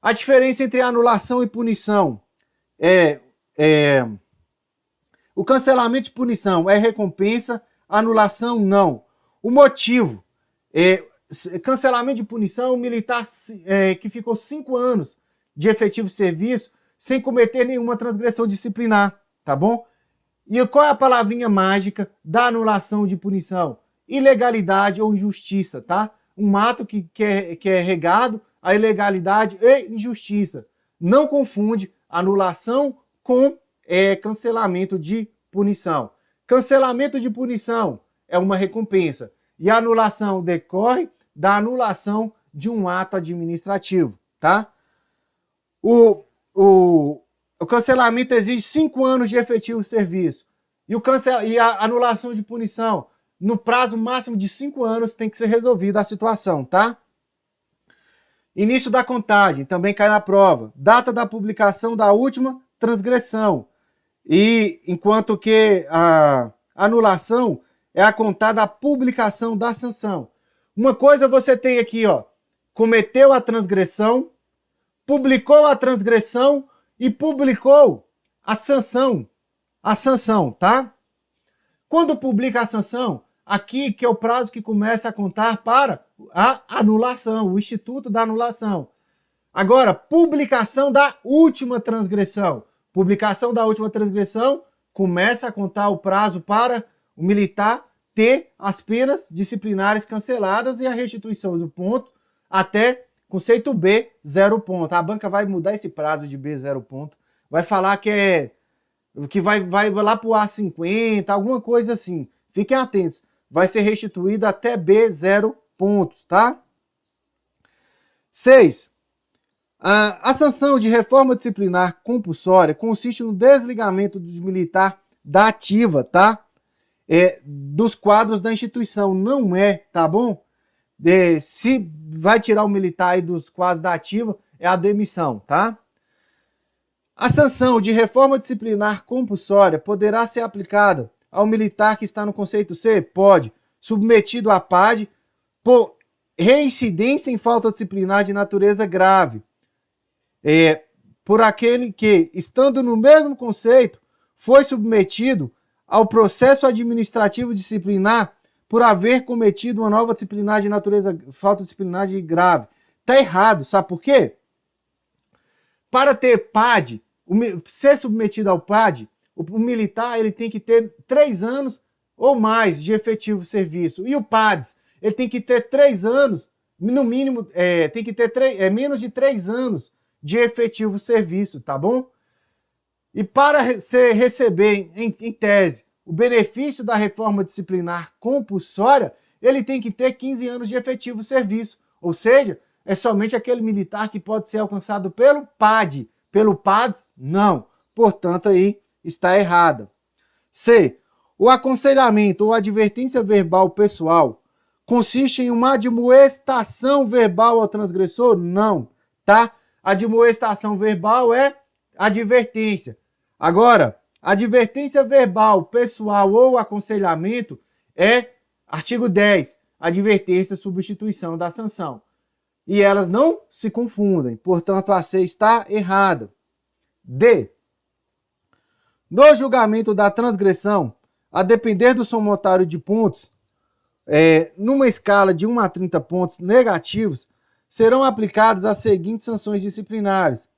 A diferença entre anulação e punição o cancelamento de punição é recompensa, anulação não. O motivo cancelamento de punição, o militar que ficou 5 anos de efetivo serviço sem cometer nenhuma transgressão disciplinar, tá bom? E qual é a palavrinha mágica da anulação de punição? Ilegalidade ou injustiça, tá? Um ato que é regado a ilegalidade e injustiça. Não confunde anulação com cancelamento de punição. Cancelamento de punição é uma recompensa e a anulação decorre da anulação de um ato administrativo, tá? O cancelamento exige 5 anos de efetivo serviço e a anulação de punição, no prazo máximo de 5 anos, tem que ser resolvida a situação, tá? Início da contagem, também cai na prova. Data da publicação da última transgressão. E enquanto que a anulação é a contar da publicação da sanção. Uma coisa você tem aqui, ó, cometeu a transgressão, publicou a transgressão e publicou a sanção, tá? Quando publica a sanção, aqui que é o prazo que começa a contar para a anulação, o instituto da anulação. Agora, publicação da última transgressão. Publicação da última transgressão, começa a contar o prazo para o militar ter as penas disciplinares canceladas e a restituição do ponto até conceito B, 0 ponto. A banca vai mudar esse prazo de B, 0 ponto. Vai falar que vai lá para o A50, alguma coisa assim. Fiquem atentos. Vai ser restituído até B, 0 pontos, tá? 6. A sanção de reforma disciplinar compulsória consiste no desligamento do militar da ativa, tá? Dos quadros da instituição. Não é, tá bom? Se vai tirar o militar aí dos quadros da ativa, é a demissão, tá? A sanção de reforma disciplinar compulsória poderá ser aplicada ao militar que está no conceito C? Pode. Submetido à PAD por reincidência em falta disciplinar de natureza grave. Por aquele que, estando no mesmo conceito, foi submetido ao processo administrativo disciplinar por haver cometido uma nova disciplinar de natureza, falta disciplinar de grave. Tá errado, sabe por quê? Para ter PAD, ser submetido ao PAD, o militar ele tem que ter 3 anos ou mais de efetivo serviço. E o PADS, ele tem que ter 3 anos, no mínimo, tem que ter menos de 3 anos de efetivo serviço, tá bom? E para receber, em tese, o benefício da reforma disciplinar compulsória, ele tem que ter 15 anos de efetivo serviço. Ou seja, é somente aquele militar que pode ser alcançado pelo PAD. Pelo PADS, não. Portanto, aí está errada. C. O aconselhamento ou advertência verbal pessoal consiste em uma admoestação verbal ao transgressor? Não, tá? Admoestação verbal é advertência. Agora, advertência verbal pessoal ou aconselhamento é artigo 10, advertência substituição da sanção. E elas não se confundem, portanto a C está errada. D. No julgamento da transgressão, a depender do somatório de pontos, numa escala de 1 a 30 pontos negativos, serão aplicadas as seguintes sanções disciplinares: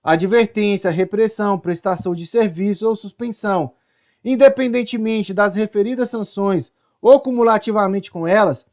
advertência, repressão, prestação de serviço ou suspensão. Independentemente das referidas sanções ou cumulativamente com elas,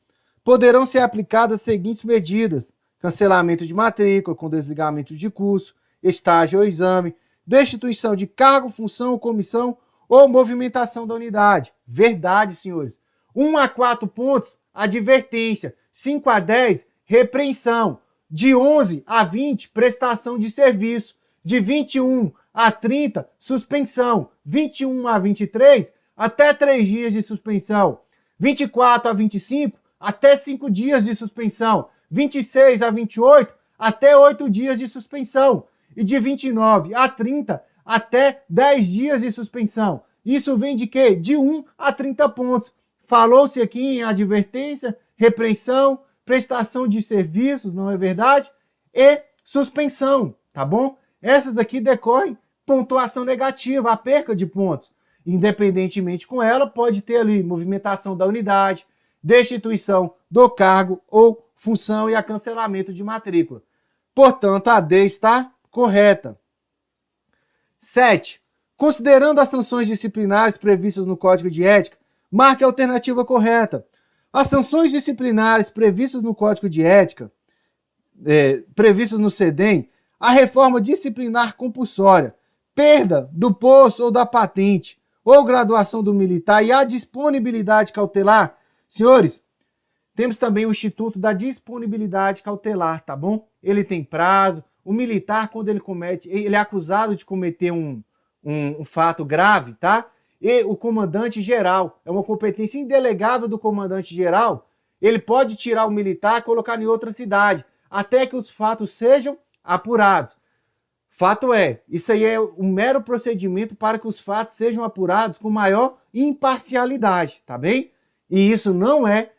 poderão ser aplicadas as seguintes medidas: cancelamento de matrícula com desligamento de curso, estágio ou exame, destituição de cargo, função ou comissão ou movimentação da unidade. Verdade, senhores. 1 a 4 pontos, advertência. 5 a 10, repreensão. De 11 a 20, prestação de serviço. De 21 a 30, suspensão. 21 a 23, até 3 dias de suspensão. 24 a 25, até 5 dias de suspensão. 26 a 28, até 8 dias de suspensão. E de 29 a 30, até 10 dias de suspensão. Isso vem de quê? De 1 a 30 pontos. Falou-se aqui em advertência, repreensão, prestação de serviços, não é verdade? E suspensão, tá bom? Essas aqui decorrem pontuação negativa, a perca de pontos. Independentemente com ela, pode ter ali movimentação da unidade, destituição do cargo ou função e a cancelamento de matrícula. Portanto, a D está correta. 7. Considerando as sanções disciplinares previstas no Código de Ética, marque a alternativa correta. As sanções disciplinares previstas no Código de Ética, previstas no CEDEM, a reforma disciplinar compulsória, perda do posto ou da patente, ou graduação do militar e a disponibilidade cautelar. Senhores, temos também o Instituto da Disponibilidade Cautelar, tá bom? Ele tem prazo. O militar, quando ele é acusado de cometer um fato grave, tá? E o comandante-geral, é uma competência indelegável do comandante-geral, ele pode tirar o militar e colocar em outra cidade, até que os fatos sejam apurados. Fato é, isso aí é um mero procedimento para que os fatos sejam apurados com maior imparcialidade, tá bem? E isso não é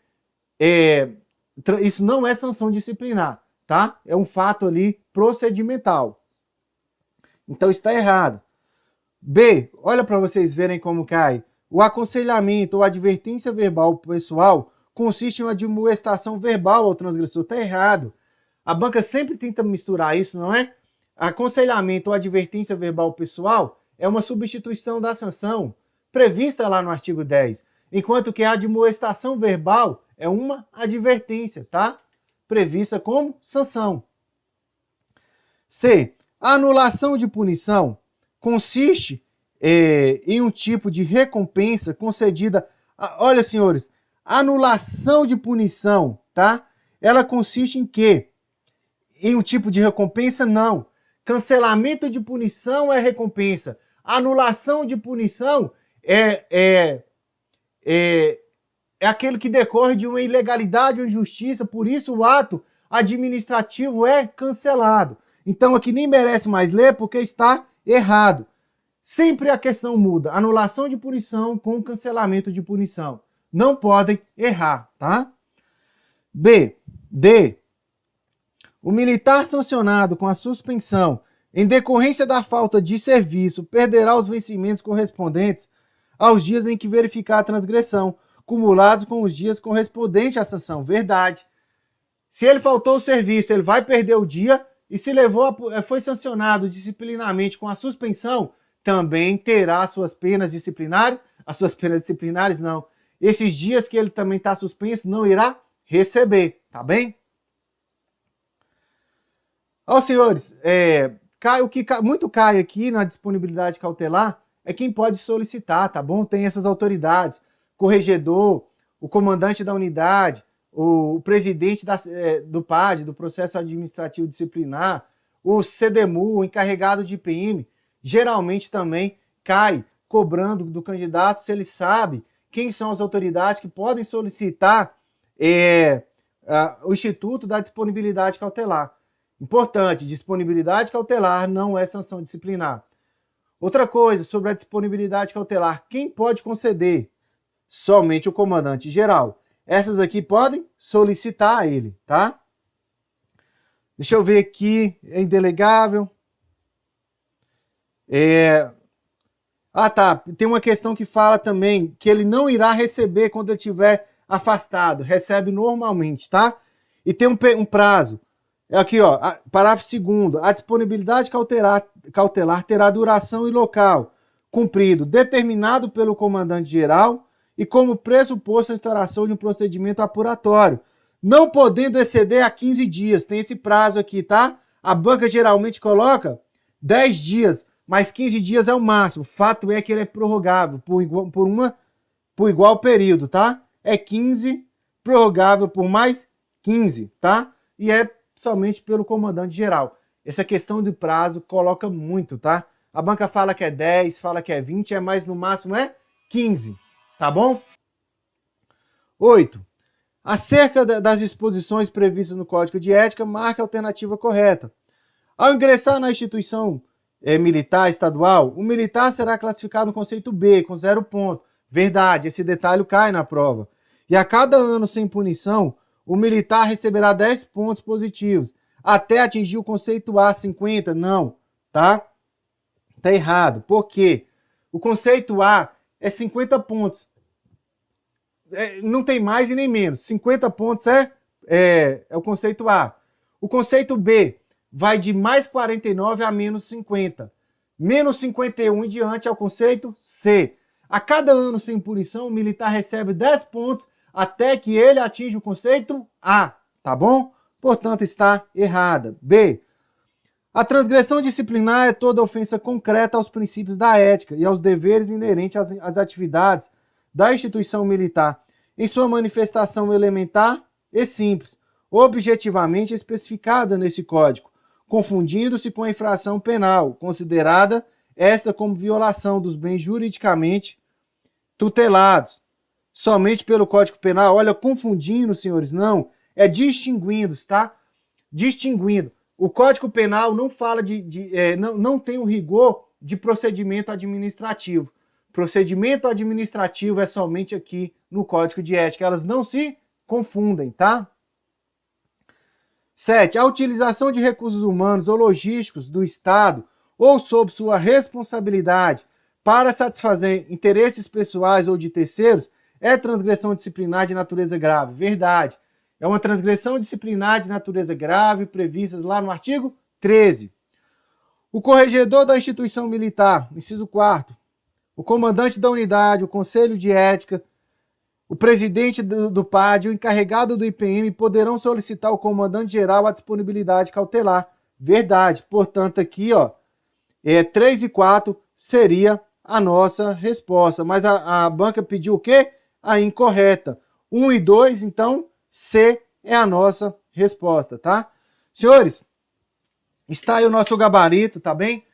sanção disciplinar, tá? É um fato ali procedimental. Então está errado. B, olha para vocês verem como cai. O aconselhamento ou advertência verbal pessoal consiste em uma admoestação verbal ao transgressor. Está errado. A banca sempre tenta misturar isso, não é? aconselhamento ou advertência verbal pessoal é uma substituição da sanção prevista lá no artigo 10, enquanto que a admoestação verbal é uma advertência, tá? Prevista como sanção. C. A anulação de punição consiste em um tipo de recompensa concedida... Olha, senhores, anulação de punição, tá? Ela consiste em quê? Em um tipo de recompensa? Não. Cancelamento de punição é recompensa. Anulação de punição é aquele que decorre de uma ilegalidade ou injustiça, por isso o ato administrativo é cancelado. Então aqui nem merece mais ler porque está errado. Sempre a questão muda. Anulação de punição com cancelamento de punição. Não podem errar, tá? B. D. O militar sancionado com a suspensão em decorrência da falta de serviço perderá os vencimentos correspondentes aos dias em que verificar a transgressão, cumulados com os dias correspondentes à sanção. Verdade. Se ele faltou o serviço, ele vai perder o dia, e se foi sancionado disciplinarmente com a suspensão, também terá suas penas disciplinares. As suas penas disciplinares não. Esses dias que ele também está suspenso, não irá receber, tá bem? Ó, senhores, o que muito cai aqui na disponibilidade cautelar é quem pode solicitar, tá bom? Tem essas autoridades, corregedor, o comandante da unidade, o presidente do PAD, do Processo Administrativo Disciplinar, o CDMU, o encarregado de IPM, geralmente também cai cobrando do candidato se ele sabe quem são as autoridades que podem solicitar o Instituto da Disponibilidade Cautelar. Importante, disponibilidade cautelar não é sanção disciplinar. Outra coisa sobre a disponibilidade cautelar, quem pode conceder? Somente o comandante geral. Essas aqui podem solicitar a ele, tá? Deixa eu ver aqui, é indelegável. Tá, tem uma questão que fala também que ele não irá receber quando ele estiver afastado, recebe normalmente, tá? E tem um prazo. Aqui, ó, parágrafo 2º, a disponibilidade cautelar terá duração e local cumprido determinado pelo comandante-geral e como pressuposto a instauração de um procedimento apuratório, não podendo exceder a 15 dias. Tem esse prazo aqui, tá? A banca geralmente coloca 10 dias, mas 15 dias é o máximo. Fato é que ele é prorrogável por igual período, tá? É 15, prorrogável por mais 15, tá? E é somente pelo comandante geral. Essa questão de prazo coloca muito, tá? A banca fala que é 10, fala que é 20, mas no máximo é 15, tá bom? 8. Acerca das disposições previstas no Código de Ética, marque a alternativa correta. Ao ingressar na instituição militar estadual, o militar será classificado no conceito B, com 0 ponto. Verdade, esse detalhe cai na prova. E a cada ano sem punição, o militar receberá 10 pontos positivos, até atingir o conceito A, 50. Não, tá? Tá errado. Por quê? O conceito A é 50 pontos. Não tem mais e nem menos. 50 pontos é o conceito A. O conceito B vai de mais 49 a menos 50. Menos 51 em diante é o conceito C. A cada ano sem punição, o militar recebe 10 pontos até que ele atinja o conceito A, tá bom? Portanto, está errada. B. A transgressão disciplinar é toda ofensa concreta aos princípios da ética e aos deveres inerentes às atividades da instituição militar, em sua manifestação elementar e simples, objetivamente especificada nesse Código, confundindo-se com a infração penal, considerada esta como violação dos bens juridicamente tutelados, somente pelo Código Penal. Olha, confundindo, senhores, não, é distinguindo, tá? Distinguindo. O Código Penal não fala não tem o rigor de procedimento administrativo. Procedimento administrativo é somente aqui no Código de Ética. Elas não se confundem, tá? 7. A utilização de recursos humanos ou logísticos do Estado ou sob sua responsabilidade para satisfazer interesses pessoais ou de terceiros é transgressão disciplinar de natureza grave. Verdade. É uma transgressão disciplinar de natureza grave prevista lá no artigo 13. O corregedor da instituição militar, inciso 4º, o comandante da unidade, o conselho de ética, o presidente do PAD e o encarregado do IPM poderão solicitar ao comandante-geral a disponibilidade cautelar. Verdade. Portanto, aqui, 3 e 4 seria a nossa resposta. Mas a banca pediu o quê? A incorreta. 1 e 2, então, C é a nossa resposta, tá? Senhores, está aí o nosso gabarito, tá bem?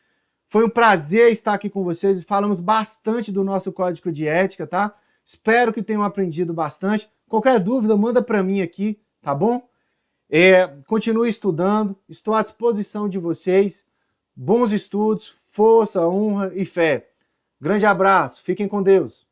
Foi um prazer estar aqui com vocês. Falamos bastante do nosso código de ética, tá? Espero que tenham aprendido bastante. Qualquer dúvida, manda para mim aqui, tá bom? Continue estudando, estou à disposição de vocês. Bons estudos, força, honra e fé. Grande abraço, fiquem com Deus.